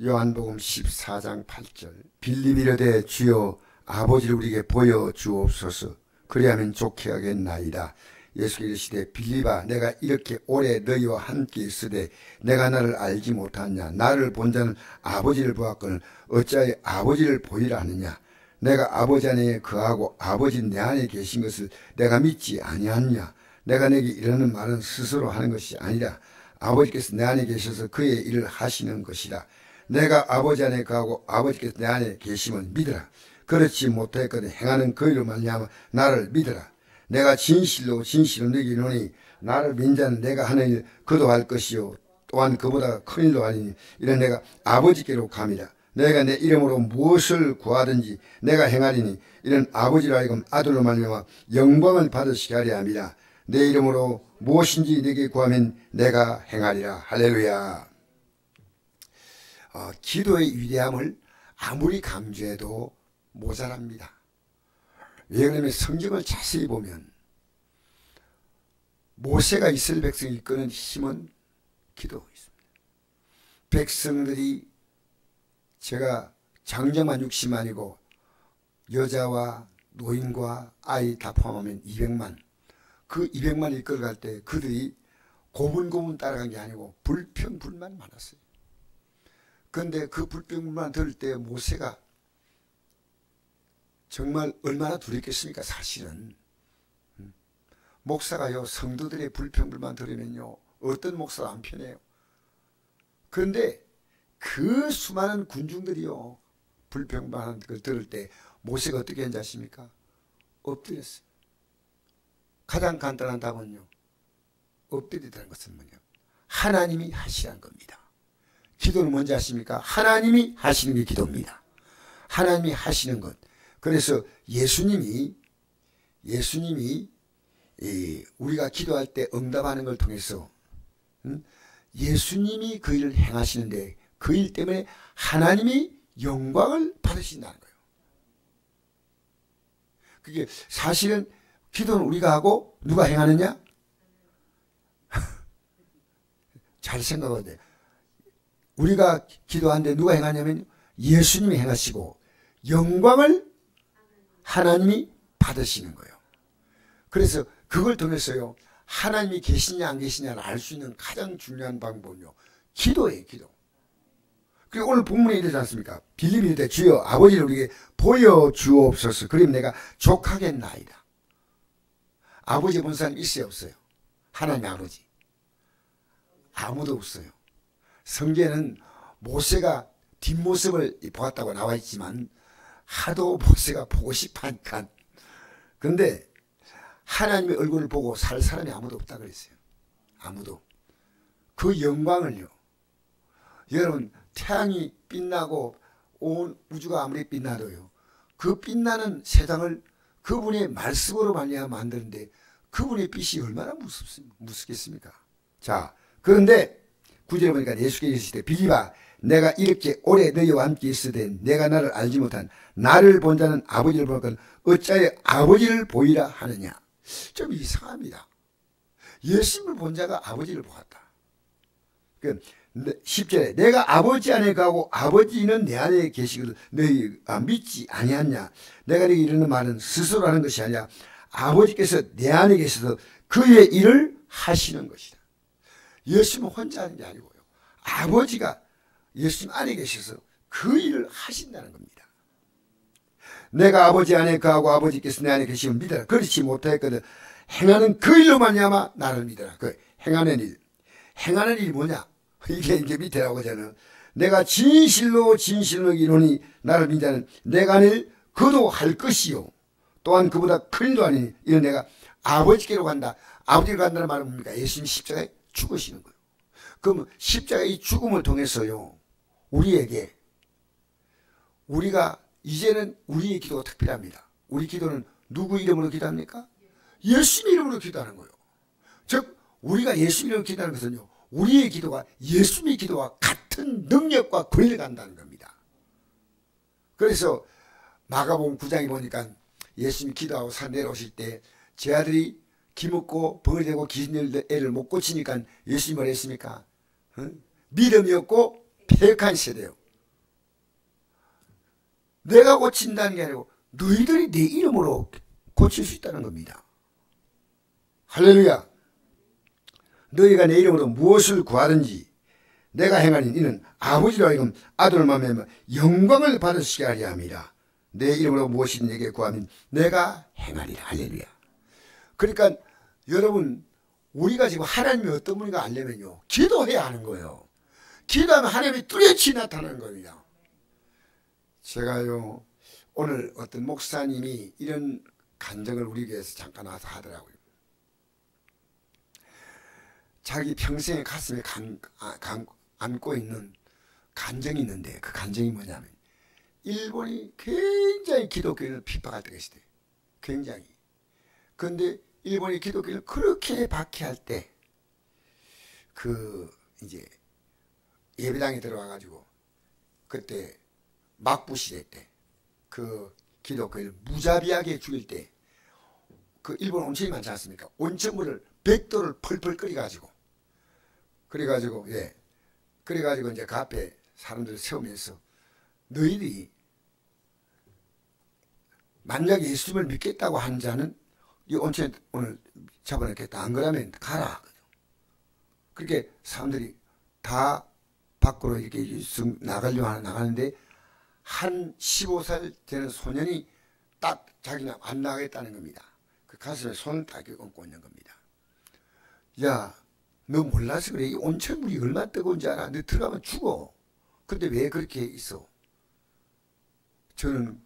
요한복음 14장 8절 빌립이 이르되 주여 아버지를 우리에게 보여주옵소서 그리하면 좋게 하겠나이다. 예수께서 이르시되 빌립아 내가 이렇게 오래 너희와 함께 있으되 내가 나를 알지 못하느냐. 나를 본 자는 아버지를 보았거늘 어찌하여 아버지를 보이라 하느냐. 내가 아버지 안에 거하고 아버지 내 안에 계신 것을 내가 믿지 아니하느냐. 내가 내게 이르는 말은 스스로 하는 것이 아니라 아버지께서 내 안에 계셔서 그의 일을 하시는 것이다. 내가 아버지 안에 거하고 아버지께서 내 안에 계심을 믿으라. 그렇지 못하였거든 행하는 그 일로 말미암아 나를 믿으라. 내가 진실로 너에게 이르노니 나를 믿는 자는 내가 하는 일 그도 할 것이요 또한 그보다 큰 일도 하리니 이는 내가 아버지께로 감이라. 내가 내 이름으로 무엇을 구하든지 내가 행하리니 이는 아버지로 하여금 아들로 말미암아 영광을 받으시게 하려 함이라. 내 이름으로 무엇인지 내게 구하면 내가 행하리라. 할렐루야. 기도의 위대함을 아무리 강조해도 모자랍니다. 왜 그러냐면 성경을 자세히 보면 모세가 이스라엘 백성을 이끄는 힘은 기도가 있습니다. 백성들이 제가 장정만 60만이고 여자와 노인과 아이 다 포함하면 200만, 그 200만을 이끌어갈 때 그들이 고분고분 따라간 게 아니고 불평불만 많았어요. 그런데 그 불평불만 들을 때 모세가 정말 얼마나 두렵겠습니까? 사실은 목사가요 성도들의 불평불만 들으면요 어떤 목사가 안 편해요. 그런데 그 수많은 군중들이요 불평불만한 걸 들을 때 모세가 어떻게 했는지 아십니까? 엎드렸어요. 가장 간단한 답은요 엎드리다는 것은 뭐냐, 하나님이 하시라는 겁니다. 기도는 뭔지 아십니까? 하나님이 하시는 게 기도입니다. 하나님이 하시는 것. 그래서 예수님이 우리가 기도할 때 응답하는 걸 통해서 예수님이 그 일을 행하시는데 그 일 때문에 하나님이 영광을 받으신다는 거예요. 그게 사실은 기도는 우리가 하고 누가 행하느냐? 잘 생각해야 돼. 우리가 기도하는데 누가 행하냐면 예수님이 행하시고 영광을 하나님이 받으시는 거예요. 그래서 그걸 통해서요 하나님이 계시냐 안 계시냐를 알 수 있는 가장 중요한 방법은요 기도예요. 기도. 그리고 오늘 본문에 이르지 않습니까? 빌립이 이르되 주여 아버지를 우리에게 보여주옵소서 그러면 내가 족하겠나이다. 아버지 본 사람 있어요 없어요? 하나님 아버지 아무도 없어요. 성경에는 모세가 뒷모습을 보았다고 나와 있지만 하도 모세가 보고 싶어 하니까. 그런데 하나님의 얼굴을 보고 살 사람이 아무도 없다 그랬어요. 아무도. 그 영광을요 여러분 태양이 빛나고 온 우주가 아무리 빛나도요 그 빛나는 세상을 그분의 말씀으로 말미암아 만드는데 그분의 빛이 얼마나 무섭겠습니까? 자, 그런데 9절에 보니까 예수께서 이르시되 빌립아 내가 이렇게 오래 너희와 함께 있으되 내가 나를 알지 못한 나를 본 자는 아버지를 보거든 어찌하여 아버지를 보이라 하느냐. 좀 이상합니다. 예수님을 본 자가 아버지를 보았다. 10절에 내가 아버지 안에 가고 아버지는 내 안에 계시거든 너희가 믿지 아니하냐. 내가 너희에게 이르는 말은 스스로 하는 것이 아니라 아버지께서 내 안에 계셔서 그의 일을 하시는 것이다. 예수님은 혼자 하는 게 아니고요 아버지가 예수님 안에 계셔서 그 일을 하신다는 겁니다. 내가 아버지 안에 거하고 아버지께서 내 안에 계시면 믿어라. 그렇지 못하였거든 행하는 그 일로 말미암아 나를 믿어라. 그 행하는 일이 뭐냐? 이게 이제 밑에라고 하잖아요. 내가 진실로 이르노니 나를 믿는 자는 내가 하는 일 그도 할 것이요 또한 그보다 큰 일도 아니니 이는 내가 아버지께로 간다. 아버지로 간다는 말은 뭡니까? 예수님 십자가에 죽으시는 거예요. 그럼 십자가의 죽음을 통해서요 우리에게 우리가 이제는 우리의 기도가 특별합니다. 우리 기도는 누구 이름으로 기도합니까? 예수님 이름으로 기도하는 거예요. 즉 우리가 예수 이름으로 기도하는 것은요 우리의 기도가 예수님의 기도와 같은 능력과 권위를 갖는다는 겁니다. 그래서 마가복음 9장에 보니까 예수님이 기도하고 산 내려오실 때 제 아들이 기먹고 벙어리 되고 귀신들 애를 못 고치니까 예수님이 뭘 했습니까? 믿음이 없고 패역한 세대요. 내가 고친다는 게 아니고 너희들이 내 이름으로 고칠 수 있다는 겁니다. 할렐루야. 너희가 내 이름으로 무엇을 구하든지 내가 행하니 이는 아버지로 하여금 아들로 말미암아 영광을 받으시게 하려 함이라. 내 이름으로 무엇이든 내게 구하면 내가 행하리라. 할렐루야. 그러니까 여러분, 우리가 지금 하나님이 어떤 분인가 알려면요, 기도해야 하는 거예요. 기도하면 하나님이 뚜렷이 나타나는 겁니다. 제가요, 오늘 어떤 목사님이 이런 간증을 우리 교회에서 잠깐 와서 하더라고요. 자기 평생의 가슴에 안고 있는 간증이 있는데, 그 간증이 뭐냐면 일본이 굉장히 기독교인을 핍박할 때가 있어요. 굉장히. 그런데 일본이 기독교인을 그렇게 박해할 때 이제 예배당에 들어와가지고 그때 막부 시대 때 그 기독교인을 무자비하게 죽일 때 그 일본 온천이 많지 않습니까? 온천물을 100도를 펄펄 끓여가지고 그래가지고 이제 그 앞에 사람들을 세우면서 너희들이 만약 예수님을 믿겠다고 하는 자는 이 온천에 오늘 잡아넣겠다. 안 그러면 가라. 그렇게 사람들이 다 밖으로 이렇게 나가려고 나가는데 한 15살 되는 소년이 딱 자기는 안 나가겠다는 겁니다. 그 가슴에 손을 딱 얹고 있는 겁니다. 야, 너 몰라서 그래. 이 온천물이 얼마나 뜨거운지 알아? 너 들어가면 죽어. 근데 왜 그렇게 있어? 저는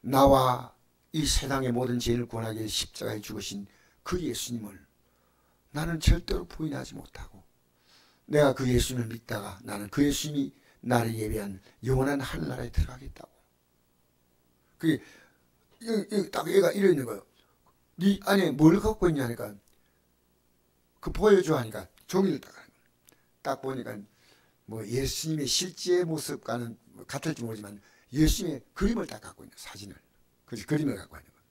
나와 이 세상의 모든 죄를 구원하기 위해 십자가에 죽으신 그 예수님을 나는 절대로 부인하지 못하고 내가 그 예수님을 믿다가 나는 그 예수님이 나를 예배한 영원한 하늘나라에 들어가겠다고. 그게 딱 얘가 이러 있는 거예요. 네 안에 뭘 갖고 있냐니까 그 보여줘 하니까 종이를 딱 보니까 뭐 예수님의 실제 모습과는 같을지 모르지만 예수님의 그림을 딱 갖고 있는 사진을 그림을 갖고 있는 거예요.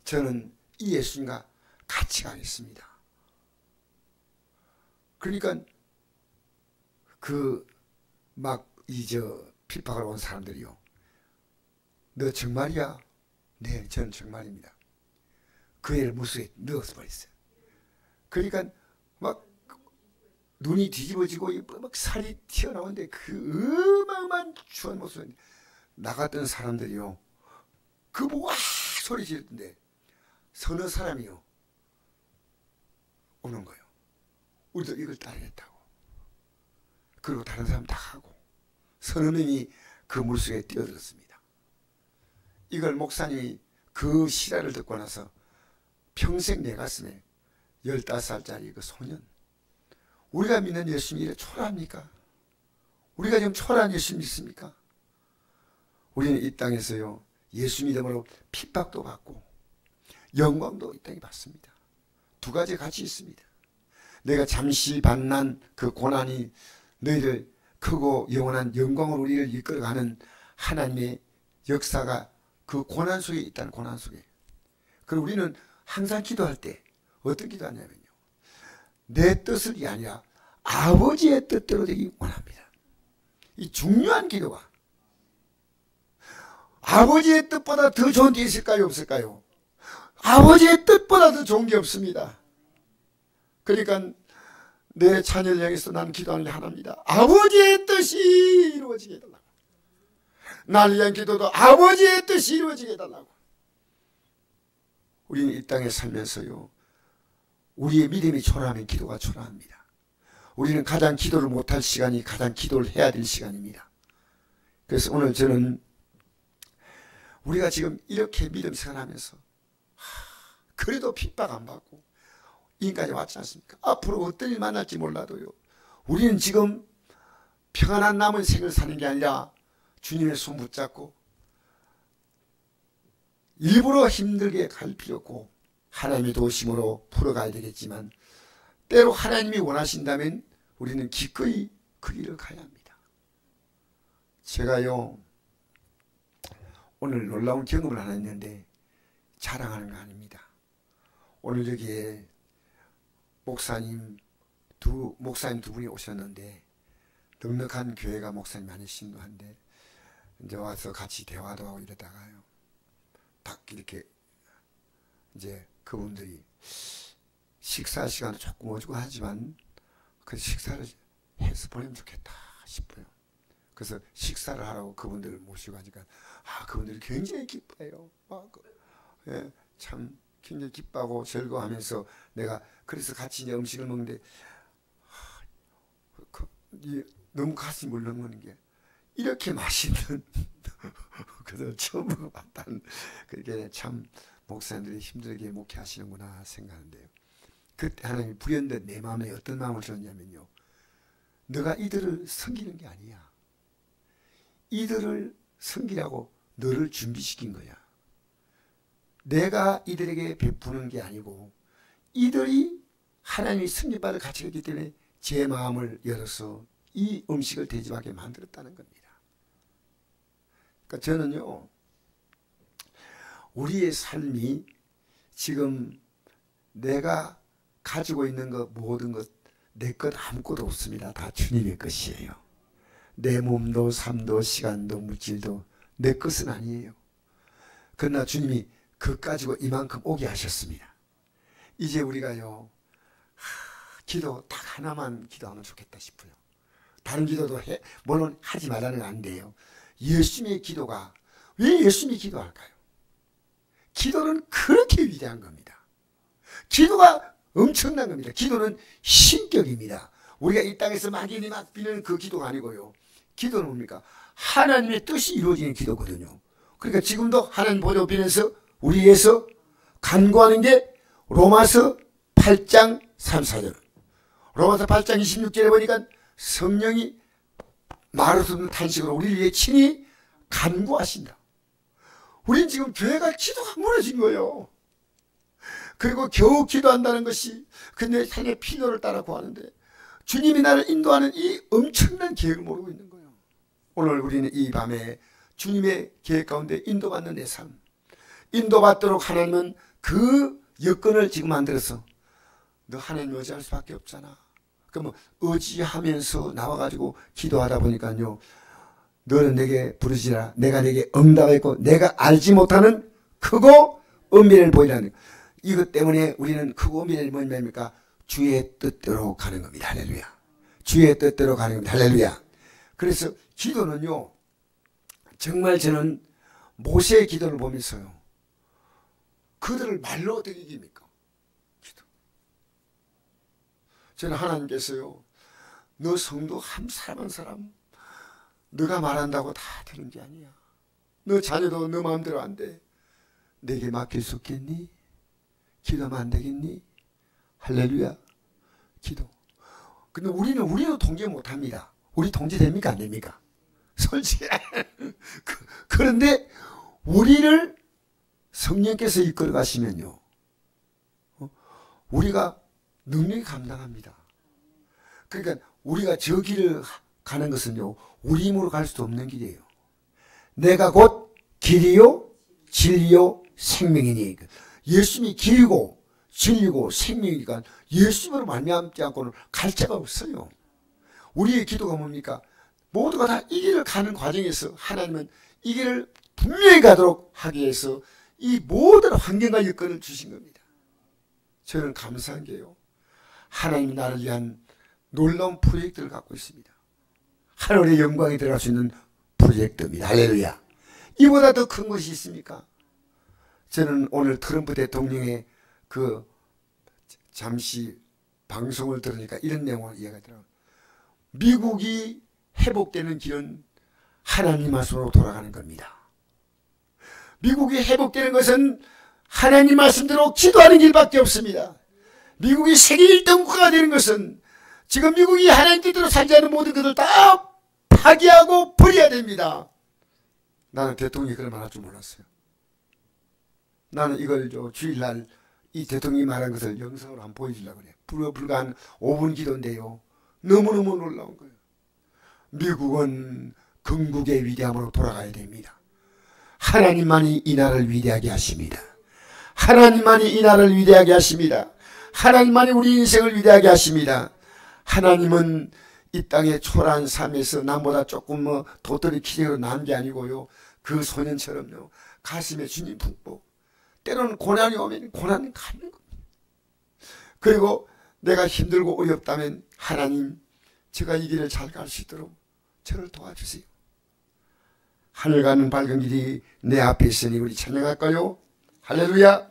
저는 이 예수님과 같이 가겠습니다. 그러니까 핍박을 온 사람들이요. 너 정말이야? 네, 저는 정말입니다. 그 애를 무수에 넣어서 버렸어요. 그러니까 막 눈이 뒤집어지고 막 살이 튀어나오는데 그 어마어마한 추한 모습에 나갔던 사람들이요. 그 보고 소리 지르던데 서너 사람이요. 오는 거예요. 우리도 이걸 따르겠다고. 그리고 다른 사람 다 하고 서너 명이 그 물속에 뛰어들었습니다. 이걸 목사님이 그 실화를 듣고 나서 평생 내 가슴에 15살짜리 그 소년, 우리가 믿는 예수님이 이래 초라합니까? 우리가 지금 초라한 예수 믿습니까? 우리는 이 땅에서요 예수 믿음으로 핍박도 받고 영광도 이 땅에 받습니다. 두 가지 같이 있습니다. 내가 잠시 받는 그 고난이 너희를 크고 영원한 영광으로 우리를 이끌어가는 하나님의 역사가 그 고난 속에 있다는 고난 속에. 그리고 우리는 항상 기도할 때 어떤 기도하냐면요, 내 뜻이 아니라 아버지의 뜻대로 되기 원합니다. 이 중요한 기도가 아버지의 뜻보다 더 좋은 게 있을까요? 없을까요? 아버지의 뜻보다 더 좋은 게 없습니다. 그러니까 내 자녀를 향해서 나는 기도하는 게 하나입니다. 아버지의 뜻이 이루어지게 해달라고. 나를 위한 기도도 아버지의 뜻이 이루어지게 해달라고. 우리는 이 땅에 살면서요, 우리의 믿음이 초라하면 기도가 초라합니다. 우리는 가장 기도를 못할 시간이 가장 기도를 해야 될 시간입니다. 그래서 오늘 저는 우리가 지금 이렇게 믿음 생활하면서 그래도 핍박 안 받고 인까지 왔지 않습니까? 앞으로 어떤 일 만날지 몰라도요, 우리는 지금 평안한 남은 생을 사는 게 아니라 주님의 손 붙잡고 일부러 힘들게 갈 필요 없고 하나님의 도심으로 풀어가야 되겠지만 때로 하나님이 원하신다면 우리는 기꺼이 그 길을 가야 합니다. 제가요 오늘 놀라운 경험을 하나 했는데 자랑하는 거 아닙니다. 오늘 여기에 목사님 두 분이 오셨는데 넉넉한 교회가 목사님 많이 신도한데 이제 와서 같이 대화도 하고 이러다가요. 딱 이렇게 이제 그분들이 식사 시간은 조금 오주고 하지만 그 식사를 해서 보내면 좋겠다 싶어요. 그래서 식사를 하라고 그분들을 모시고 하니까 그분들이 굉장히 기뻐해요. 예, 참 굉장히 기뻐하고 즐거워하면서 내가 그래서 같이 이제 음식을 먹는데 너무 가슴이 물렁거리는 게 이렇게 맛있는 그래서 처음 먹어봤다는 그게 참 목사님들이 힘들게 목회하시는구나 생각하는데요. 그때 하나님이 불현듯 내 마음에 어떤 마음을 줬냐면요. 너가 이들을 섬기는 게 아니야. 이들을 섬기라고 너를 준비시킨 거야. 내가 이들에게 베푸는 게 아니고 이들이 하나님이 승리받을 가치가 있기 때문에 제 마음을 열어서 이 음식을 대접하게 만들었다는 겁니다. 그러니까 저는요. 우리의 삶이 지금 내가 가지고 있는 것 모든 것 내 것 아무것도 없습니다. 다 주님의 것이에요. 내 몸도 삶도 시간도 물질도 내 것은 아니에요. 그러나 주님이 그것 가지고 이만큼 오게 하셨습니다. 이제 우리가요. 기도 딱 하나만 기도하면 좋겠다 싶어요. 다른 기도도 물론 하지 말라는 건 안 돼요. 예수님의 기도가 왜 예수님이 기도할까요? 기도는 그렇게 위대한 겁니다. 기도가 엄청난 겁니다. 기도는 신격입니다. 우리가 이 땅에서 막연히 막 비는 그 기도가 아니고요. 기도는 뭡니까? 하나님의 뜻이 이루어지는 기도거든요. 그러니까 지금도 하나님 보좌 비면서 우리 위해서 간구하는 게 로마서 8장 3, 4절. 로마서 8장 26절에 보니까 성령이 말할 수 없는 탄식으로 우리를 위해 친히 간구하신다. 우린 지금 교회가 기도가 무너진 거예요. 그리고 겨우 기도한다는 것이 근데 삶의 필요를 따라 구하는데 주님이 나를 인도하는 이 엄청난 계획을 모르고 있는 거예요. 오늘 우리는 이 밤에 주님의 계획 가운데 인도받는 내 삶, 인도받도록 하나님은 그 여건을 지금 만들어서 너 하나님 의지할 수밖에 없잖아. 그러면 의지하면서 나와가지고 기도하다 보니까요. 너는 내게 부르시라. 내가 내게 응답했고 내가 알지 못하는 크고 은밀을 보이라는 이것 때문에 우리는 크고 은밀이 뭐냐니까 주의 뜻대로 가는 겁니다. 할렐루야. 주의 뜻대로 가는 겁니다. 할렐루야. 그래서 기도는요. 정말 저는 모세의 기도를 보면서요. 그들을 말로 어떻게 이깁니까? 기도. 저는 하나님께서요. 너 성도 한 사람 한 사람 너가 말한다고 다 되는 게 아니야. 너 자녀도 너 마음대로 안 돼. 내게 맡길 수 없겠니? 기도하면 안 되겠니? 할렐루야. 기도. 근데 우리는 통제 못 합니다. 우리 통제됩니까? 안 됩니까? 솔직히. 그런데 우리를 성령께서 이끌어 가시면요. 우리가 능력이 감당합니다. 그러니까 우리가 저 길을 가는 것은요. 우리 힘으로 갈 수도 없는 길이에요. 내가 곧 길이요 진리요 생명이니. 예수님이 길이고 진리고 생명이니까 예수님으로 말미암지 않고는 갈 자가 없어요. 우리의 기도가 뭡니까? 모두가 다 이 길을 가는 과정에서 하나님은 이 길을 분명히 가도록 하기 위해서 이 모든 환경과 여건을 주신 겁니다. 저는 감사한 게요. 하나님이 나를 위한 놀라운 프로젝트를 갖고 있습니다. 하늘의 영광이 들어갈 수 있는 프로젝트입니다. 할렐루야. 이보다 더 큰 것이 있습니까? 저는 오늘 트럼프 대통령의 그 잠시 방송을 들으니까 이런 내용을 이야기하더라고요. 미국이 회복되는 길은 하나님 말씀으로 돌아가는 겁니다. 미국이 회복되는 것은 하나님 말씀대로 기도하는 길밖에 없습니다. 미국이 세계 1등 국가가 되는 것은 지금 미국이 하나님 뜻대로 살지 않는 모든 것을 다 파기하고 버려야 됩니다. 나는 대통령이 그걸 말할 줄 몰랐어요. 나는 이걸 주일날 이 대통령이 말한 것을 영상으로 한번 보여주려고 그래요. 불과 한 5분 기도인데요. 너무너무 놀라운 거예요. 미국은 건국의 위대함으로 돌아가야 됩니다. 하나님만이 이 나라를 위대하게 하십니다. 하나님만이 이 나라를 위대하게 하십니다. 하나님만이 우리 인생을 위대하게 하십니다. 하나님은 이 땅의 초라한 삶에서 남보다 조금 도토리 키재로 난 게 아니고요. 그 소년처럼요. 가슴에 주님 품고 때로는 고난이 오면 고난은 가는 겁니다. 그리고 내가 힘들고 어렵다면 하나님 제가 이 길을 잘 갈 수 있도록 저를 도와주세요. 하늘 가는 밝은 길이 내 앞에 있으니 우리 찬양할까요? 할렐루야.